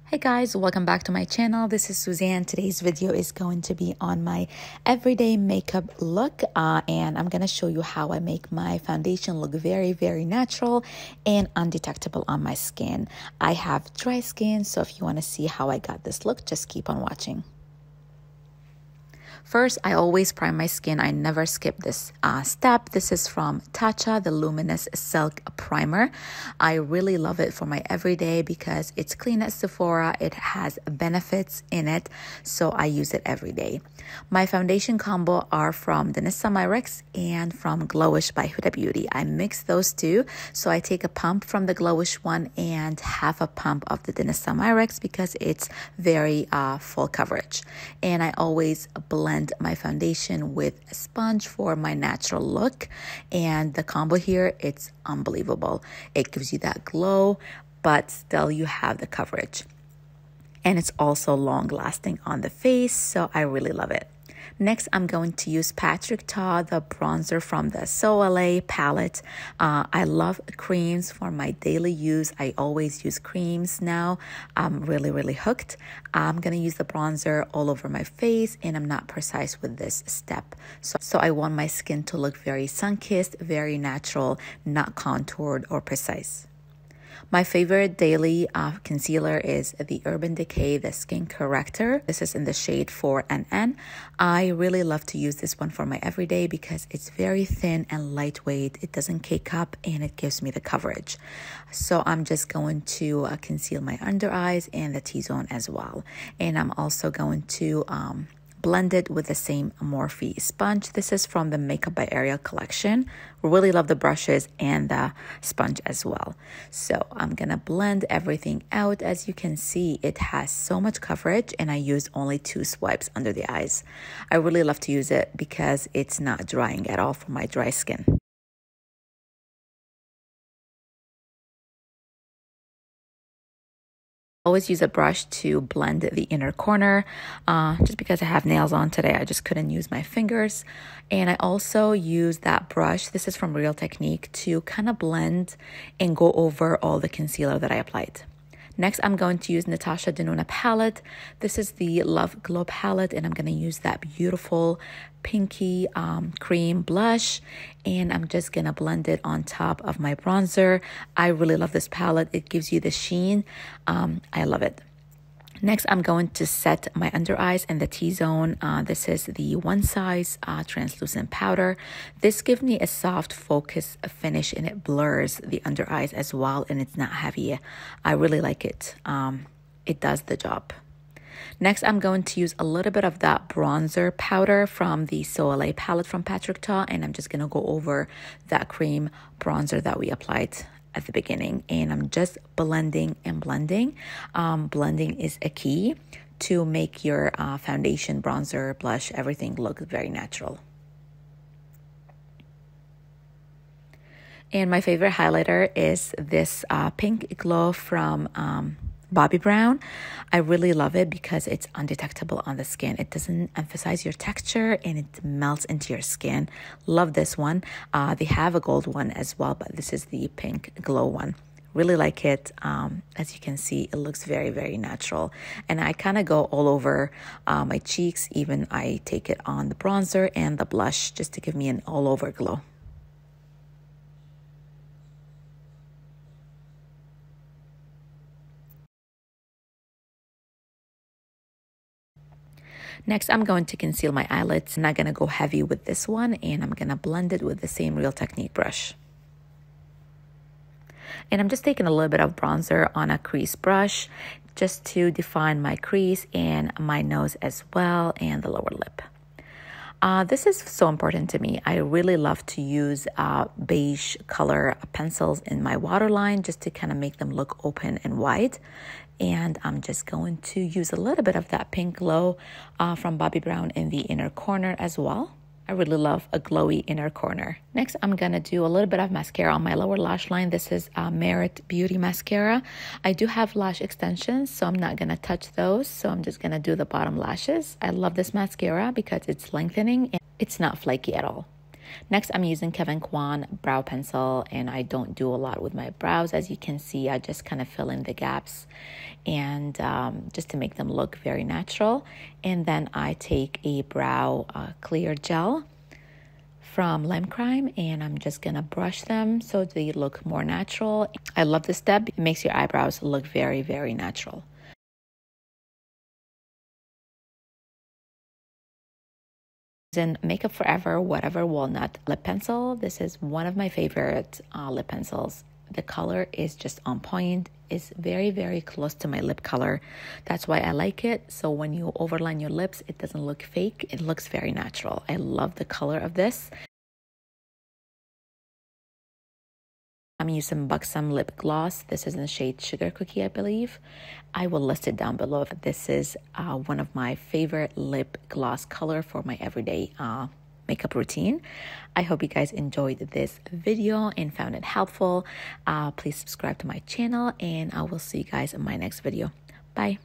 Hey guys, welcome back to my channel. This is Suzanne. Today's video is going to be on my everyday makeup look and I'm going to show you how I make my foundation look very natural and undetectable on my skin. I have dry skin, so if you want to see how I got this look, just keep on watching. First, I always prime my skin. I never skip this step. This is from Tatcha, the Luminous Silk Primer. I really love it for my everyday because it's clean at Sephora. It has benefits in it, so I use it every day. My foundation combo are from Danessa Myricks and from Glowish by Huda Beauty. I mix those two, so I take a pump from the Glowish one and half a pump of the Danessa Myricks because it's very full coverage. And I always blend my foundation with a sponge for my natural look, and the combo here, it's unbelievable. It gives you that glow, but still you have the coverage, and it's also long lasting on the face, so I really love it. Next, I'm going to use Patrick Ta, the bronzer from the So LA palette. I love creams for my daily use. I always use creams now. I'm really hooked. I'm going to use the bronzer all over my face, and I'm not precise with this step. So I want my skin to look very sun-kissed, very natural, not contoured or precise. My favorite daily concealer is the Urban Decay, the Skin Corrector. This is in the shade 4NN. I really love to use this one for my everyday because it's very thin and lightweight. It doesn't cake up and it gives me the coverage. So I'm just going to conceal my under eyes and the T-zone as well. And I'm also going to blend it with the same Morphe sponge. This is from the Makeup by Ariel collection. Really love the brushes and the sponge as well. So I'm gonna blend everything out. As you can see, it has so much coverage and I use only 2 swipes under the eyes. I really love to use it because it's not drying at all for my dry skin. Always use a brush to blend the inner corner. Just because I have nails on today, I just couldn't use my fingers. And I also use that brush, this is from Real Technique, to kind of blend and go over all the concealer that I applied. Next, I'm going to use Natasha Dennona palette. This is the Love Glow palette, and I'm going to use that beautiful pinky cream blush, and I'm just going to blend it on top of my bronzer. I really love this palette. It gives you the sheen. I love it. Next, I'm going to set my under eyes in the T-zone. This is the One Size translucent powder. This gives me a soft focus finish and it blurs the under eyes as well, and it's not heavy. I really like it. It does the job. Next, I'm going to use a little bit of that bronzer powder from the So LA palette from Patrick Ta, and I'm just going to go over that cream bronzer that we applied at the beginning, and I'm just blending and blending. Blending is a key to make your foundation, bronzer, blush, everything look very natural. And my favorite highlighter is this Pink Glow from Bobbie Brown. I really love it because it's undetectable on the skin. It doesn't emphasize your texture and it melts into your skin. Love this one. They have a gold one as well, but this is the Pink Glow one. Really like it. As you can see, it looks very natural. And I kind of go all over my cheeks. Even I take it on the bronzer and the blush just to give me an all over glow. Next, I'm going to conceal my eyelids. I'm not going to go heavy with this one, and I'm going to blend it with the same Real Technique brush. And I'm just taking a little bit of bronzer on a crease brush just to define my crease and my nose as well, and the lower lip. This is so important to me. I really love to use beige color pencils in my waterline just to kind of make them look open and wide. And I'm just going to use a little bit of that Pink Glow from Bobbie Brown in the inner corner as well. I really love a glowy inner corner. Next, I'm going to do a little bit of mascara on my lower lash line. This is Merit Beauty Mascara. I do have lash extensions, so I'm not going to touch those. So I'm just going to do the bottom lashes. I love this mascara because it's lengthening and it's not flaky at all. Next, I'm using Kevyn Kwan brow pencil, and I don't do a lot with my brows. As you can see, I just kind of fill in the gaps and just to make them look very natural. And then I take a brow clear gel from Lime Crime, and I'm just gonna brush them so they look more natural. I love this step. It makes your eyebrows look very, very natural. In Makeup Forever Whatever Walnut Lip Pencil. This is one of my favorite lip pencils. The color is just on point. It's very, very close to my lip color. That's why I like it. So when you overline your lips, it doesn't look fake. It looks very natural. I love the color of this. I'm using Buxom lip gloss. This is in the shade Sugar Cookie, I believe. I will list it down below. This is one of my favorite lip gloss color for my everyday makeup routine. I hope you guys enjoyed this video and found it helpful. Please subscribe to my channel, and I will see you guys in my next video. Bye.